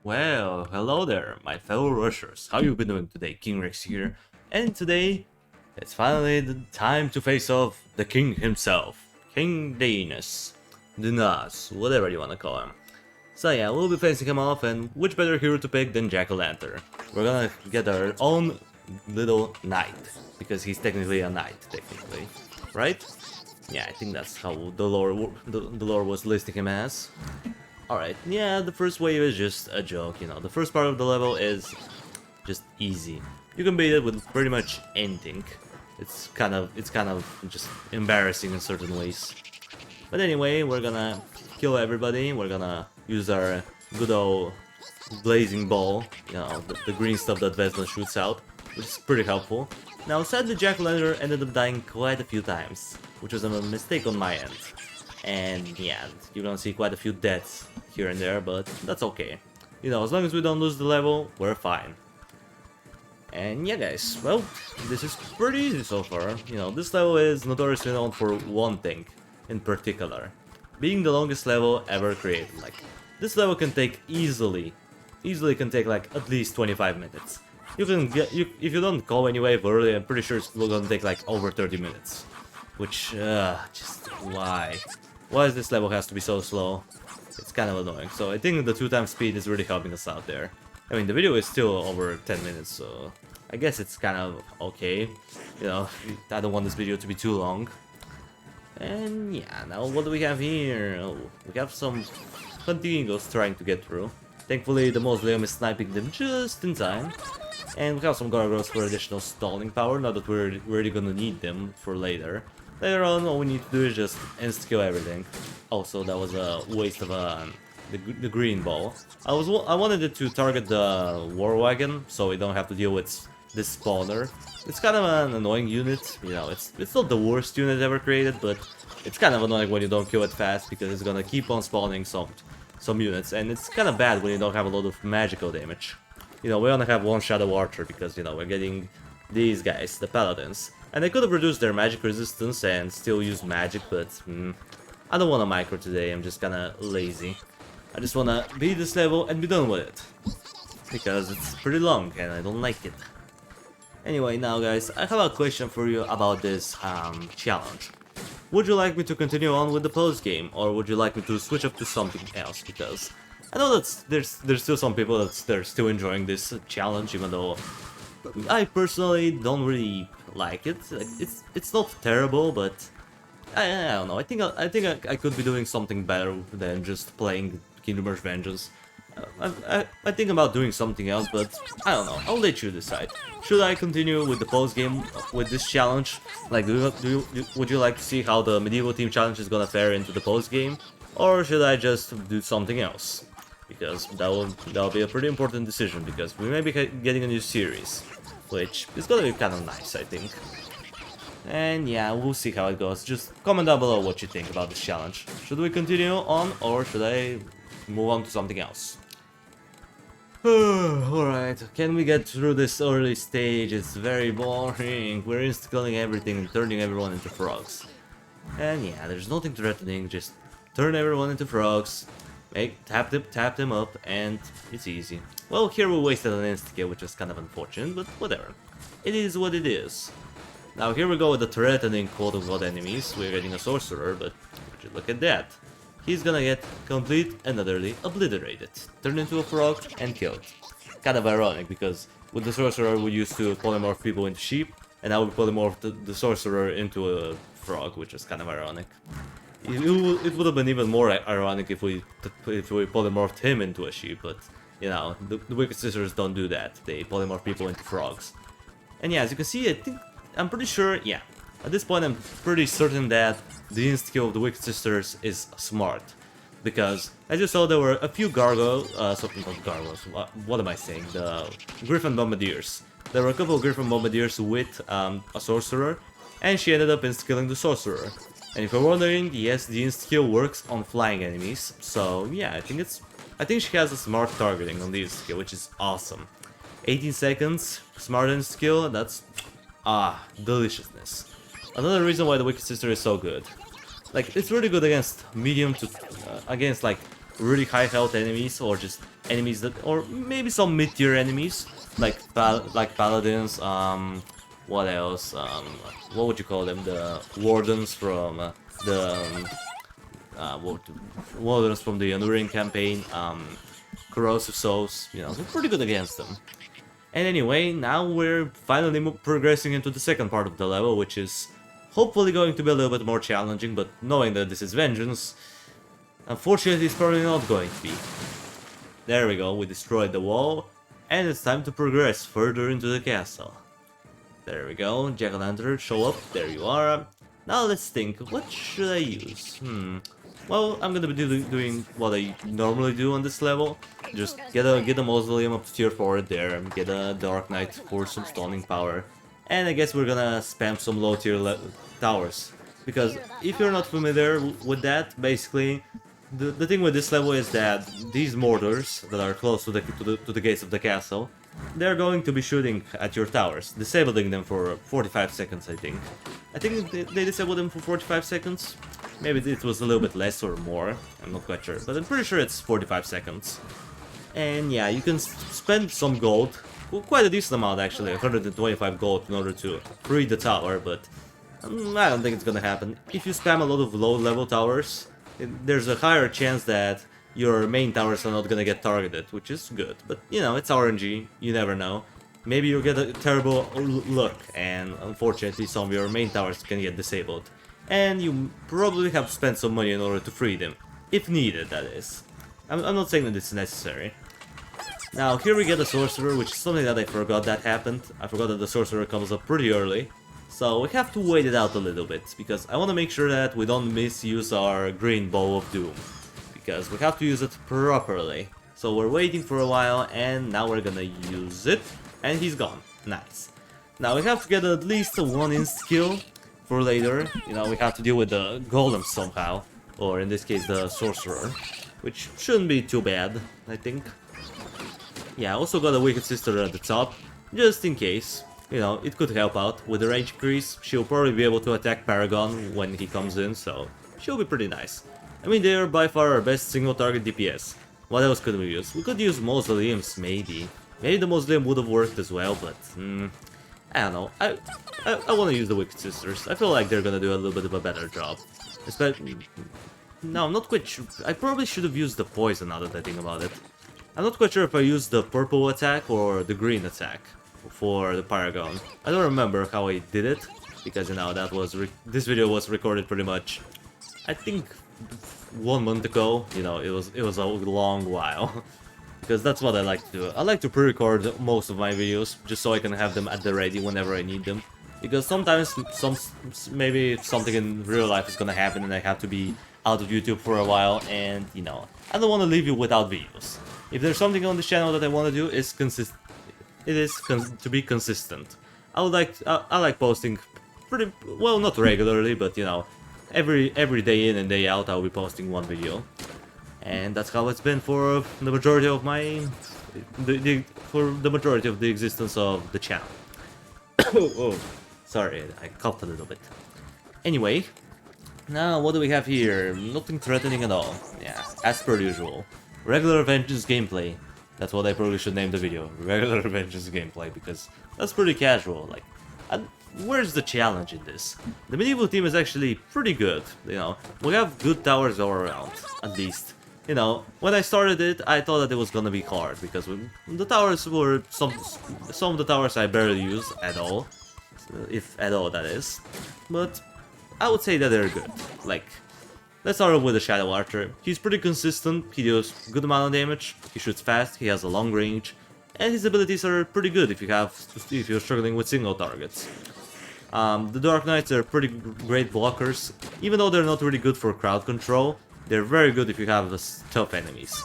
Well, hello there, my fellow rushers. How you been doing today? King Rex here. And today, it's finally the time to face off the king himself. King Daenerys. Dinas, whatever you wanna call him. So yeah, we'll be facing him off, and which better hero to pick than Jack-o'-lantern? We're gonna get our own little knight, because he's technically a knight, technically. Right? Yeah, I think that's how the lore was listing him as. Alright, yeah, the first wave is just a joke, you know. The first part of the level is just easy. You can beat it with pretty much anything. It's kind of just embarrassing in certain ways. But anyway, we're gonna kill everybody. We're gonna use our good old blazing ball, you know, the green stuff that Vesna shoots out, which is pretty helpful. Now, sadly, Jack-o'-lantern ended up dying quite a few times, which was a mistake on my end. And yeah, you're gonna see quite a few deaths here and there, but that's okay. You know, as long as we don't lose the level, we're fine. And yeah, guys, well, this is pretty easy so far. You know, this level is notoriously known for one thing in particular, being the longest level ever created. Like, this level can take easily can take like at least 25 minutes. You can get, if you don't call any wave early, I'm pretty sure it's gonna take like over 30 minutes. Which, just why? Why does this level has to be so slow? It's kind of annoying. So I think the 2x speed is really helping us out there. I mean, the video is still over 10 minutes, so I guess it's kind of okay. You know, I don't want this video to be too long. And yeah, now what do we have here? Oh, we have some Huntingos trying to get through. Thankfully, the Mausoleum is sniping them just in time. And we have some Gargoyles for additional stalling power, not that we're really gonna need them for later. Later on, all we need to do is just insta-kill everything. Also, that was a waste of the green ball. I wanted it to target the War Wagon, so we don't have to deal with this spawner. It's kind of an annoying unit, you know, it's not the worst unit ever created, but it's kind of annoying when you don't kill it fast, because it's gonna keep on spawning some units, and it's kind of bad when you don't have a lot of magical damage. You know, we only have one Shadow Archer, because, you know, we're getting these guys, the Paladins. And they could have reduced their magic resistance and still use magic, but I don't want to micro today, I'm just kinda lazy. I just wanna beat this level and be done with it. Because it's pretty long and I don't like it. Anyway, now guys, I have a question for you about this challenge. Would you like me to continue on with the post game, or would you like me to switch up to something else? Because I know that there's still some people they're still enjoying this challenge, even though I personally don't really like it. It's not terrible, but I don't know. I think I could be doing something better than just playing Kingdom Hearts Vengeance. I think about doing something else, but I don't know. I'll let you decide. Should I continue with the post game with this challenge? Like, would you like to see how the medieval team challenge is gonna fare into the post game, or should I just do something else? Because that'll be a pretty important decision, because we may be getting a new series, which is gonna be kind of nice, I think. And yeah, we'll see how it goes. Just comment down below what you think about this challenge. Should we continue on, or should I move on to something else? Alright, can we get through this early stage? It's very boring. We're insta-killing everything and turning everyone into frogs. And yeah, there's nothing threatening, just turn everyone into frogs. Tap them up, and it's easy. Well, here we wasted an insta-kill, which is kind of unfortunate, but whatever. It is what it is. Now here we go with the threatening quote-unquote enemies. We're getting a sorcerer, but would you look at that. He's gonna get complete and utterly obliterated, turned into a frog and killed. Kind of ironic, because with the sorcerer we used to polymorph people into sheep, and now we polymorph the sorcerer into a frog, which is kind of ironic. It would have been even more ironic if we polymorphed him into a sheep, but you know, the Wicked Sisters don't do that. They polymorph people into frogs. And yeah, as you can see, I'm pretty sure, yeah, at this point I'm pretty certain that the insta-kill of the Wicked Sisters is smart. Because, as you saw, there were a few gargoyles, not gargoyles, what am I saying, the Griffin Bombardiers. There were a couple of Griffin Bombardiers with a sorcerer, and she ended up insta-killing the sorcerer. And if you're wondering, yes, the insta-kill works on flying enemies, so yeah, I think she has a smart targeting on the insta-kill, which is awesome. 18 seconds, smart insta-kill, that's deliciousness. Another reason why the Wicked Sister is so good. Like, it's really good against medium to against like really high health enemies, or just enemies that, or maybe some mid-tier enemies, like paladins, what else, what would you call them, the wardens from what, wardens from the Untitled campaign, corrosive souls, you know, we're pretty good against them. And anyway, now we're finally progressing into the second part of the level, which is hopefully going to be a little bit more challenging, but knowing that this is Vengeance, unfortunately it's probably not going to be. There we go, we destroyed the wall, and it's time to progress further into the castle. There we go, Jack-o'-lantern, show up, there you are. Now let's think, what should I use? Well, I'm gonna be doing what I normally do on this level. Just get a Mausoleum up to tier 4 there, get a Dark Knight for some stunning power. And I guess we're gonna spam some low tier towers. Because if you're not familiar with that, basically, the thing with this level is that these mortars that are close to the gates of the castle, they're going to be shooting at your towers, disabling them for 45 seconds, I think. I think they disabled them for 45 seconds. Maybe it was a little bit less or more, I'm not quite sure, but I'm pretty sure it's 45 seconds. And yeah, you can spend some gold, well, quite a decent amount actually, 125 gold in order to free the tower, but I don't think it's gonna happen. If you spam a lot of low level towers, there's a higher chance that your main towers are not gonna get targeted, which is good, but you know, it's RNG, you never know. Maybe you'll get a terrible luck, and unfortunately some of your main towers can get disabled. And you probably have to spend some money in order to free them, if needed, that is. I'm not saying that it's necessary. Now, here we get a Sorcerer, which is something that I forgot that happened. I forgot that the Sorcerer comes up pretty early. So we have to wait it out a little bit, because I want to make sure that we don't misuse our green Bow of Doom. Because we have to use it properly. So we're waiting for a while, and now we're gonna use it, and he's gone. Nice. Now we have to get at least a 1-inst kill for later. You know, we have to deal with the Golem somehow, or in this case the Sorcerer, which shouldn't be too bad, I think. Yeah, I also got a Wicked Sister at the top, just in case. You know, it could help out. With the range increase, she'll probably be able to attack Paragon when he comes in, so she'll be pretty nice. I mean, they are by far our best single target DPS. What else could we use? We could use Mausoleums, maybe. Maybe the Mausoleum would have worked as well, but I don't know. I want to use the Wicked Sisters. I feel like they're gonna do a little bit of a better job. Especially... No, I'm not quite sure. I probably should have used the poison now that I think about it. I'm not quite sure if I used the purple attack or the green attack for the Paragon. I don't remember how I did it, because you know, that was this video was recorded pretty much, I think, 1 month ago. You know, it was a long while. Because that's what I like to do. I like to pre-record most of my videos, just so I can have them at the ready whenever I need them. Because sometimes, maybe something in real life is gonna happen and I have to be out of YouTube for a while, and you know, I don't want to leave you without videos. If there's something on this channel that I want to do, to be consistent. I like posting pretty well, not regularly, but you know, every day in and day out I'll be posting one video. And that's how it's been for the majority of for the majority of the existence of the channel. Oh, sorry, I coughed a little bit. Anyway, now what do we have here? Nothing threatening at all. Yeah, as per usual. Regular Vengeance gameplay. That's what I probably should name the video. Regular Vengeance gameplay, because that's pretty casual. Like, where's the challenge in this? The medieval team is actually pretty good. You know, we have good towers all around, at least. You know, when I started it, I thought that it was gonna be hard, because the towers were some of the towers I barely use at all, if at all, that is. But I would say that they're good. Like, let's start with the Shadow Archer. He's pretty consistent. He deals good amount of damage. He shoots fast. He has a long range, and his abilities are pretty good if you're struggling with single targets. The Dark Knights are pretty great blockers, even though they're not really good for crowd control. They're very good if you have tough enemies.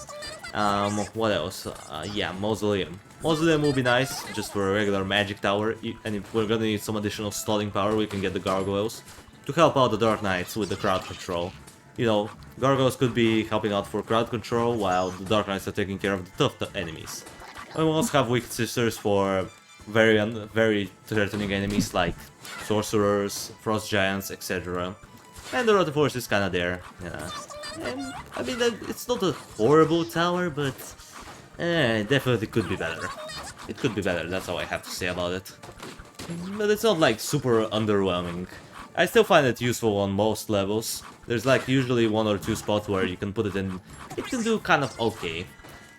What else? Yeah, Mausoleum. Mausoleum will be nice, just for a regular magic tower, and if we're gonna need some additional stalling power, we can get the Gargoyles to help out the Dark Knights with the crowd control. You know, Gargoyles could be helping out for crowd control, while the Dark Knights are taking care of the tough enemies. And we also have Wicked Sisters for very threatening enemies like Sorcerers, Frost Giants, etc. And the Rotten Force is kinda there, yeah. And I mean, it's not a horrible tower, but it definitely could be better. It could be better, that's all I have to say about it. But it's not like super underwhelming. I still find it useful on most levels. There's like usually 1 or 2 spots where you can put it in. It can do kind of okay.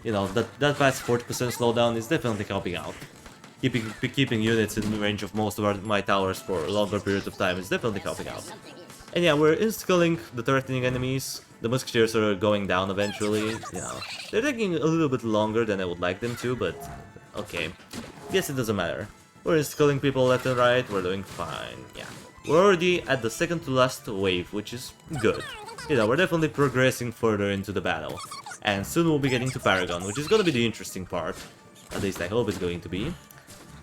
You know, that fast 40% slowdown is definitely helping out. Keeping units in range of most of my towers for longer periods of time is definitely helping out. And yeah, we're insta-killing the threatening enemies. The musketeers are going down eventually. You know, they're taking a little bit longer than I would like them to, but okay. Guess it doesn't matter. We're insta-killing people left and right. We're doing fine. Yeah, we're already at the second to last wave, which is good. You know, we're definitely progressing further into the battle. And soon we'll be getting to Paragon, which is gonna be the interesting part. At least I hope it's going to be.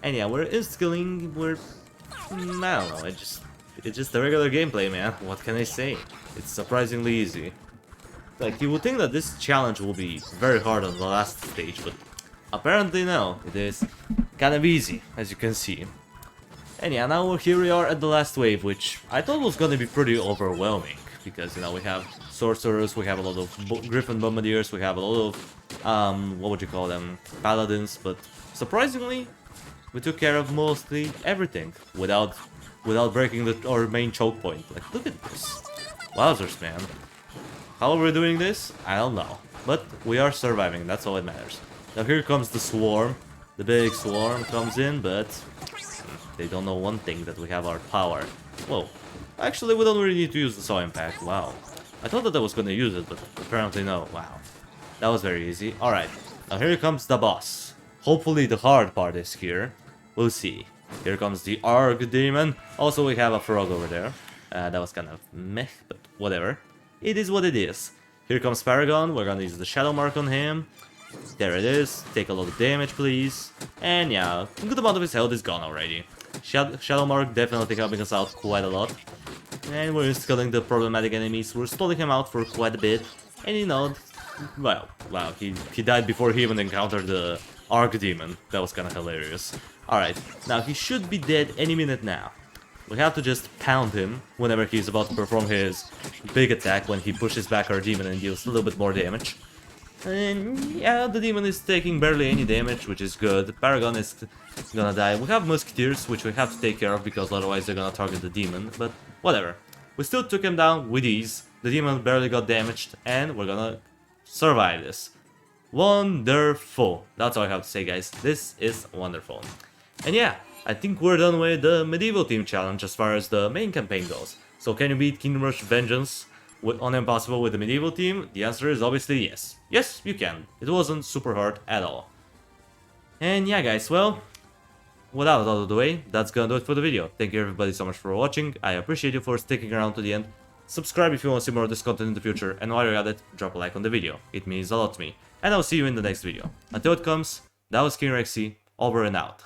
And yeah, we're insta-killing, we're... I don't know, it's just a regular gameplay, man. What can I say? It's surprisingly easy. Like, you would think that this challenge will be very hard on the last stage, but apparently no. It is kind of easy, as you can see. And yeah, now here we are at the last wave, which I thought was gonna be pretty overwhelming. Because, you know, we have sorcerers, we have a lot of griffin bombardiers, we have a lot of, what would you call them, paladins, but surprisingly, we took care of mostly everything without breaking our main choke point. Like, look at this. Wowzers, man. How are we doing this? I don't know. But we are surviving, that's all that matters. Now here comes the swarm. The big swarm comes in, but they don't know one thing, that we have our power. Whoa. Actually, we don't really need to use the Saw Impact. Wow. I thought that I was gonna use it, but apparently no. Wow. That was very easy. Alright. Now here comes the boss. Hopefully the hard part is here. We'll see. Here comes the Archdemon. Also, we have a frog over there. That was kind of meh, but whatever. It is what it is. Here comes Paragon. We're gonna use the Shadow Mark on him. There it is. Take a lot of damage, please. And yeah, a good amount of his health is gone already. Shadow Mark definitely helping us out quite a lot. And we're killing the problematic enemies. We're stalling him out for quite a bit. And you know, well, wow, he died before he even encountered the Archdemon. That was kind of hilarious. Alright, now he should be dead any minute now. We have to just pound him whenever he's about to perform his big attack, when he pushes back our demon and deals a little bit more damage. And yeah, the demon is taking barely any damage, which is good. Paragon is gonna die. We have musketeers, which we have to take care of, because otherwise they're gonna target the demon, but whatever. We still took him down with ease. The demon barely got damaged, and we're gonna survive this. Wonderful. That's all I have to say, guys. This is wonderful. And yeah, I think we're done with the medieval team challenge as far as the main campaign goes. So can you beat Kingdom Rush Vengeance on Impossible with the medieval team? The answer is obviously yes. Yes, you can. It wasn't super hard at all. And yeah, guys, well, without out of the way, that's gonna do it for the video. Thank you everybody so much for watching. I appreciate you for sticking around to the end. Subscribe if you want to see more of this content in the future, and while you're at it, drop a like on the video. It means a lot to me. And I'll see you in the next video. Until it comes, that was King Rexy, over and out.